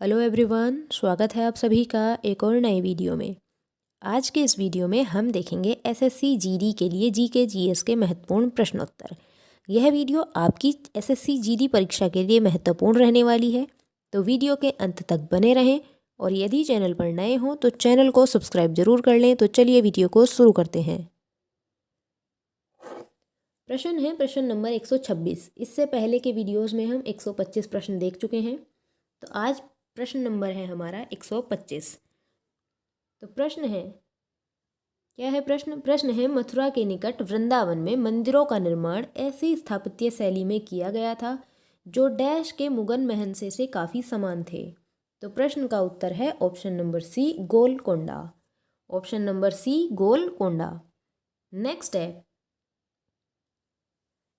Hello everyone, स्वागत है आप सभी का एक और नए वीडियो में। आज के इस वीडियो में हम देखेंगे एसएससी जीडी के लिए जीके जीएस के महत्वपूर्ण प्रश्नोत्तर। यह वीडियो आपकी एसएससी जीडी परीक्षा के लिए महत्वपूर्ण रहने वाली है, तो वीडियो के अंत तक बने रहें। और यदि चैनल पर नए हों तो चैनल को सब्सक्राइब जरूर कर लें। तो चलिए वीडियो को शुरू करते हैं। प्रश्न है प्रश्न नंबर 126। इससे पहले के वीडियोज़ में हम 125 प्रश्न देख चुके हैं, तो आज प्रश्न नंबर है हमारा 125। तो प्रश्न है, क्या है प्रश्न है मथुरा के निकट वृंदावन में मंदिरों का निर्माण ऐसी स्थापत्य शैली में किया गया था जो डैश के मुगन महंसे से काफ़ी समान थे। तो प्रश्न का उत्तर है option number C, Golconda. Option number C, Golconda. Next है,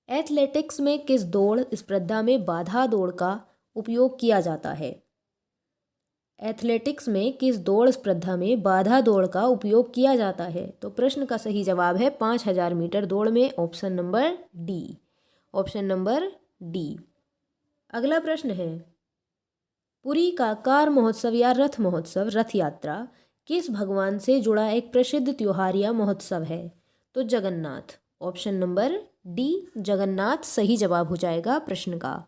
एथलेटिक्स में किस दौड़ स्पर्धा में बाधा दौड़ का उपयोग किया जाता है? एथलेटिक्स में किस दौड़ स्पर्धा में बाधा दौड़ का उपयोग किया जाता है? तो प्रश्न का सही जवाब है 5000 मीटर दौड़ में option number D. Option number D. अगला प्रश्न है, पुरी का कार महोत्सव या रथ महोत्सव, रथ यात्रा किस भगवान से जुड़ा एक प्रसिद्ध त्योहार या महोत्सव है? तो Jagannath. Option number D, Jagannath सही जवाब हो जाएगा प्रश्न का।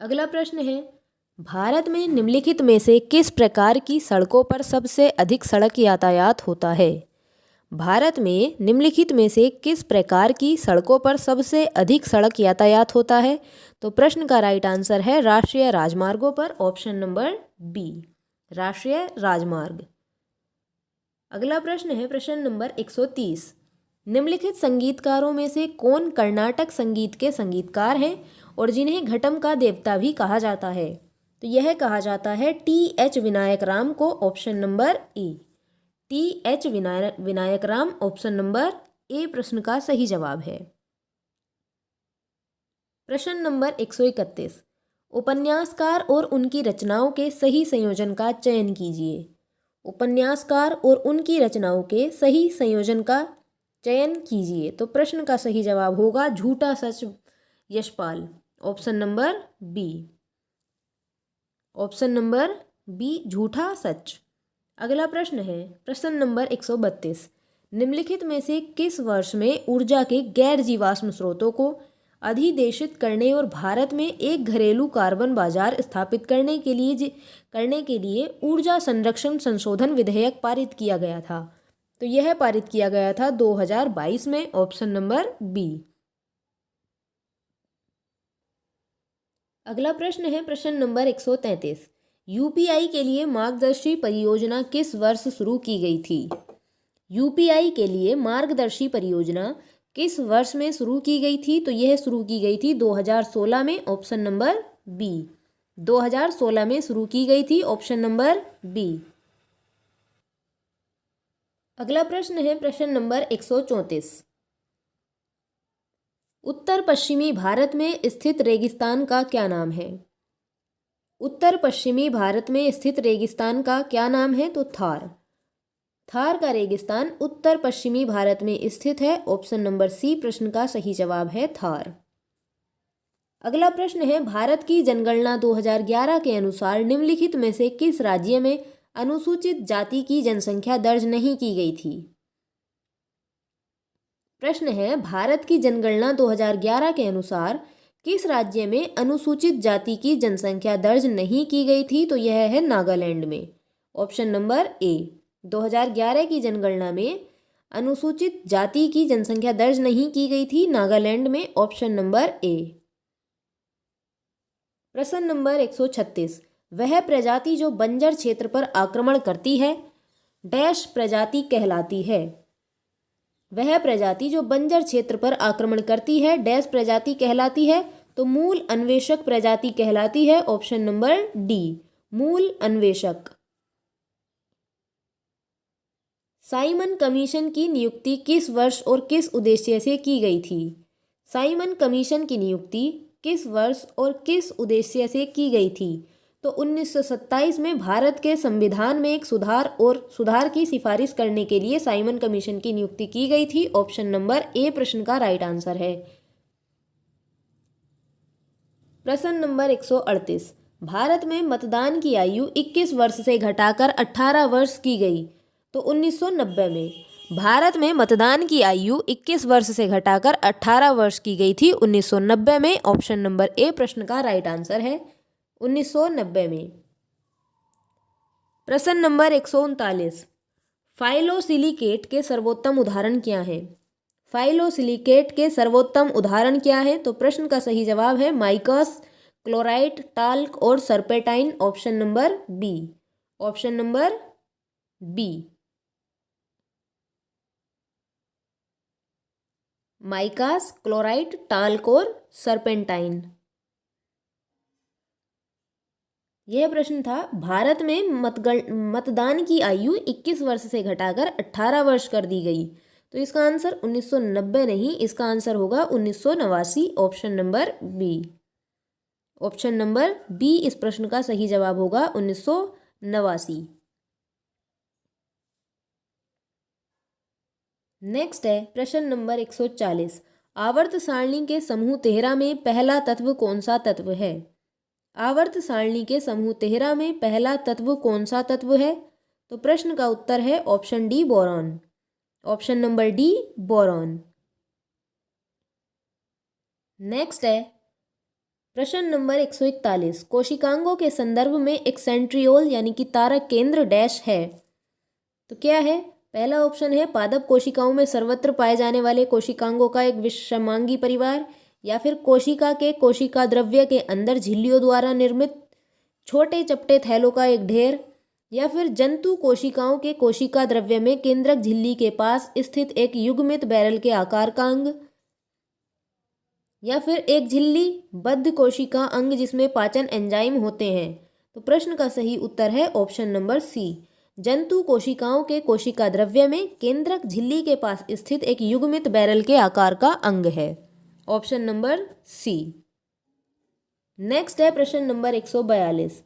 अगला प्रश्न है, भारत में निम्नलिखित में से किस प्रकार की सड़कों पर सबसे अधिक सड़क यातायात होता है? भारत में निम्नलिखित में से किस प्रकार की सड़कों पर सबसे अधिक सड़क यातायात होता है? तो प्रश्न का राइट आंसर है राष्ट्रीय राजमार्गों पर। ऑप्शन नंबर बी, राष्ट्रीय राजमार्ग। अगला प्रश्न है प्रश्न नंबर 130। निम्नलिखित संगीतकारों में से कौन कर्नाटक संगीत के संगीतकार हैं और जिन्हें घटम का देवता भी कहा जाता है? तो यह कहा जाता है टी.एच. विनायक राम को। Option number A, TH. Vinayak Ram option number A प्रश्न का सही जवाब है। प्रश्न नंबर 131। उपन्यासकार और उनकी रचनाओं के सही संयोजन का चयन कीजिए। उपन्यासकार और उनकी रचनाओं के सही संयोजन का चयन कीजिए। तो प्रश्न का सही जवाब होगा झूठा सच, Yashpal. Option number B. Option number B, झूठा सच। अगला प्रश्न है प्रश्न नंबर 132। निम्नलिखित में से किस वर्ष में ऊर्जा के गैर जीवाश्म स्रोतों को अधिदेशित करने और भारत में एक घरेलू कार्बन बाजार स्थापित करने के लिए ऊर्जा संरक्षण संशोधन विधेयक पारित किया गया था? तो यह पारित किया गया था 2022 में। Option number B. अगला प्रश्न है प्रश्न नंबर 133। यूपीआई के लिए मार्गदर्शी परियोजना किस वर्ष शुरू की गई थी? यूपीआई के लिए मार्गदर्शी परियोजना किस वर्ष में शुरू की गई थी? तो यह शुरू की गई थी 2016 में। ऑप्शन नंबर बी, 2016 में शुरू की गई थी। Option number B. अगला प्रश्न है प्रश्न नंबर 134। उत्तर पश्चिमी भारत में स्थित रेगिस्तान का क्या नाम है? उत्तर पश्चिमी भारत में स्थित रेगिस्तान का क्या नाम है? तो थार। थार का रेगिस्तान उत्तर पश्चिमी भारत में स्थित है। ऑप्शन नंबर सी प्रश्न का सही जवाब है थार। अगला प्रश्न है, भारत की जनगणना 2011 के अनुसार निम्नलिखित में से किस राज्य में अनुसूचित जाति की जनसंख्या दर्ज नहीं की गई थी? प्रश्न है, भारत की जनगणना 2011 के अनुसार किस राज्य में अनुसूचित जाति की जनसंख्या दर्ज नहीं की गई थी? तो यह है नागालैंड में। ऑप्शन नंबर ए, 2011 की जनगणना में अनुसूचित जाति की जनसंख्या दर्ज नहीं की गई थी, नागालैंड में। Option number A. प्रश्न नंबर 136। वह प्रजाति जो बंजर क्षेत्र पर आक्रमण करती है डैश प्रजाति कहलाती है? वह प्रजाति जो बंजर क्षेत्र पर आक्रमण करती है डैश प्रजाति कहलाती है? तो मूल अन्वेषक प्रजाति कहलाती है। ऑप्शन नंबर डी, मूल अन्वेषक। साइमन कमीशन की नियुक्ति किस वर्ष और किस उद्देश्य से की गई थी? साइमन कमीशन की नियुक्ति किस वर्ष और किस उद्देश्य से की गई थी? तो 1927 में भारत के संविधान में एक सुधार की सिफारिश करने के लिए साइमन कमीशन की नियुक्ति की गई थी। ऑप्शन नंबर ए प्रश्न का राइट आंसर है। प्रश्न नंबर 138। भारत में मतदान की आयु 21 वर्ष से घटाकर 18 वर्ष की गई तो 1990 में। भारत में मतदान की आयु 21 वर्ष से घटाकर 18 वर्ष की गई थी 1990 में। ऑप्शन नंबर ए प्रश्न का राइट आंसर है 1990 में। प्रश्न नंबर 139, फाइलोसिलिकेट के सर्वोत्तम उदाहरण क्या है? फाइलोसिलिकेट के सर्वोत्तम उदाहरण क्या है? तो प्रश्न का सही जवाब है माइकस, क्लोराइट, टाल्क और serpentine. Option number B. Option number B, micas, chlorite, talc और सर्पेंटाइन। यह प्रश्न था भारत में मतदान की आयु 21 वर्ष से घटाकर 18 वर्ष कर दी गई, तो इसका आंसर 1990 नहीं, इसका आंसर होगा 1989। Option number B. Option number B इस प्रश्न का सही जवाब होगा 1989। नेक्स्ट है प्रश्न नंबर 140, आवर्त सारणी के समूह 13 में पहला तत्व कौन सा तत्व है? आवर्त सारणी के समूह 13 में पहला तत्व कौन सा तत्व है? तो प्रश्न का उत्तर है option D, boron. Option number D, boron. Next है प्रश्न नंबर 141, कोशिकांगों के संदर्भ में एक सेंट्रियोल यानी कि तारक केंद्र डैश है, तो क्या है? पहला ऑप्शन है पादप कोशिकाओं में सर्वत्र पाए जाने वाले कोशिकांगों का एक विषमांगी परिवार, या फिर कोशिका के कोशिका द्रव्य के अंदर झिल्लियों द्वारा निर्मित छोटे चपटे थैलों का एक ढेर, या फिर जंतु कोशिकाओं के कोशिका द्रव्य में केंद्रक झिल्ली के पास स्थित एक युग्मित बैरल के आकार का अंग, या फिर एक झिल्ली बद्ध कोशिका अंग जिसमें पाचन एंजाइम होते हैं। तो प्रश्न का सही उत्तर है ऑप्शन नंबर सी, जंतु कोशिकाओं के कोशिका द्रव्य में केंद्रक झिल्ली के पास स्थित एक युग्मित बैरल के आकार का अंग है। ऑप्शन नंबर सी। नेक्स्ट है प्रश्न नंबर 142,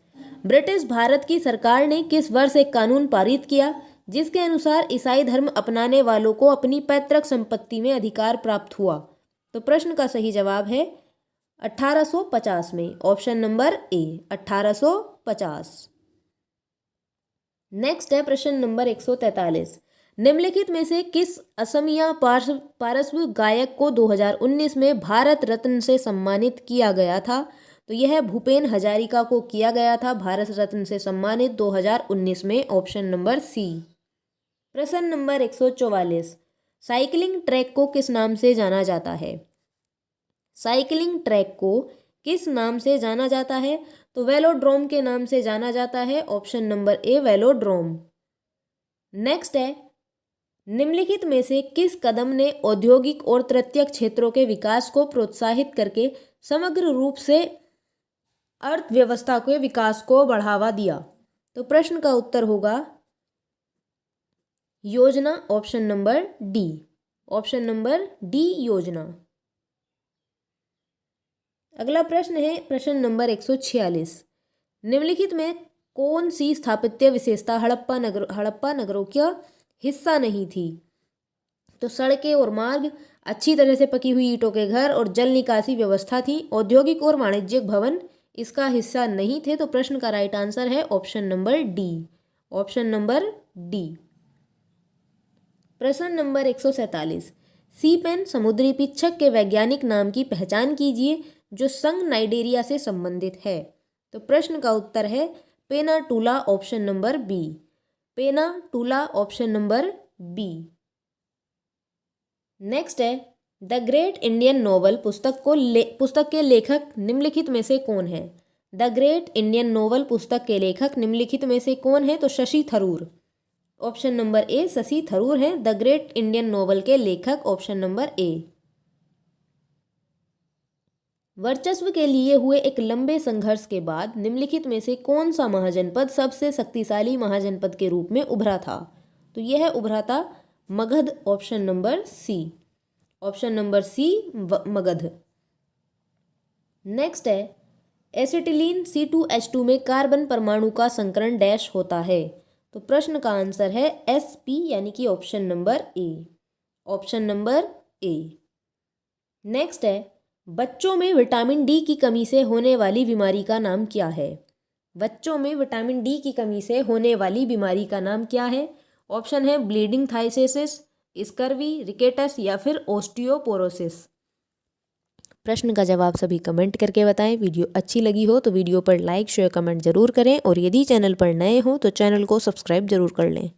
ब्रिटिश भारत की सरकार ने किस वर्ष एक कानून पारित किया जिसके अनुसार ईसाई धर्म अपनाने वालों को अपनी पैतृक संपत्ति में अधिकार प्राप्त हुआ? तो प्रश्न का सही जवाब है 1850 में। Option number A, 1850। नेक्स्ट है प्रश्न नंबर 143, निम्नलिखित में से किस असमिया पार्श्व गायक को 2019 में भारत रत्न से सम्मानित किया गया था? तो यह भूपेन हजारिका को किया गया था भारत रत्न से सम्मानित 2019 में। Option number C. प्रश्न नंबर 144, साइकिलिंग ट्रैक को किस नाम से जाना जाता है? साइकिलिंग ट्रैक को किस नाम से जाना जाता है? तो वेलोड्रोम के नाम से जाना जाता है। Option number A, velodrome. Next है, निम्नलिखित में से किस कदम ने औद्योगिक और तृतीयक क्षेत्रों के विकास को प्रोत्साहित करके समग्र रूप से अर्थव्यवस्था के विकास को बढ़ावा दिया? तो प्रश्न का उत्तर होगा योजना। Option number D. Option number D, योजना। अगला प्रश्न है प्रश्न नंबर 146, निम्नलिखित में कौन सी स्थापत्य विशेषता हड़प्पा नगरों का हिस्सा नहीं थी? तो सड़कें और मार्ग, अच्छी तरह से पकी हुई ईंटों के घर और जल निकासी व्यवस्था थी। औद्योगिक और वाणिज्यिक भवन इसका हिस्सा नहीं थे। तो प्रश्न का राइट आंसर है option number D. Option number D. प्रश्न नंबर 147, सी पेन समुद्री पिच्छक के वैज्ञानिक नाम की पहचान कीजिए जो संघ नाइजीरिया से संबंधित है। तो प्रश्न का उत्तर है Pennatula. Option number B. Pennatula. Option number B. Next है, द ग्रेट इंडियन नोवेल पुस्तक के लेखक निम्नलिखित में से कौन है? द ग्रेट इंडियन नोवेल पुस्तक के लेखक निम्नलिखित में से कौन है? तो Shashi Tharoor. Option number A, Shashi Tharoor हैं द ग्रेट इंडियन नोवेल के लेखक। Option number A. वर्चस्व के लिए हुए एक लंबे संघर्ष के बाद निम्नलिखित में से कौन सा महाजनपद सबसे शक्तिशाली महाजनपद के रूप में उभरा था? तो यह उभरा था Magadh. Option number C. Option number C, Magadh. Next है, एसिटिलीन C2H2 में कार्बन परमाणु का संकरण डैश होता है। तो प्रश्न का आंसर है SP यानी कि option number A. Option number A. Next है, बच्चों में विटामिन डी की कमी से होने वाली बीमारी का नाम क्या है? बच्चों में विटामिन डी की कमी से होने वाली बीमारी का नाम क्या है? ऑप्शन है ब्लीडिंग थाइसेसिस, स्कर्वी, रिकेटस या फिर ओस्टियोपोरोसिस। प्रश्न का जवाब सभी कमेंट करके बताएं। वीडियो अच्छी लगी हो तो वीडियो पर लाइक शेयर कमेंट जरूर करें और यदि चैनल पर नए हो तो चैनल को सब्सक्राइब जरूर कर लें।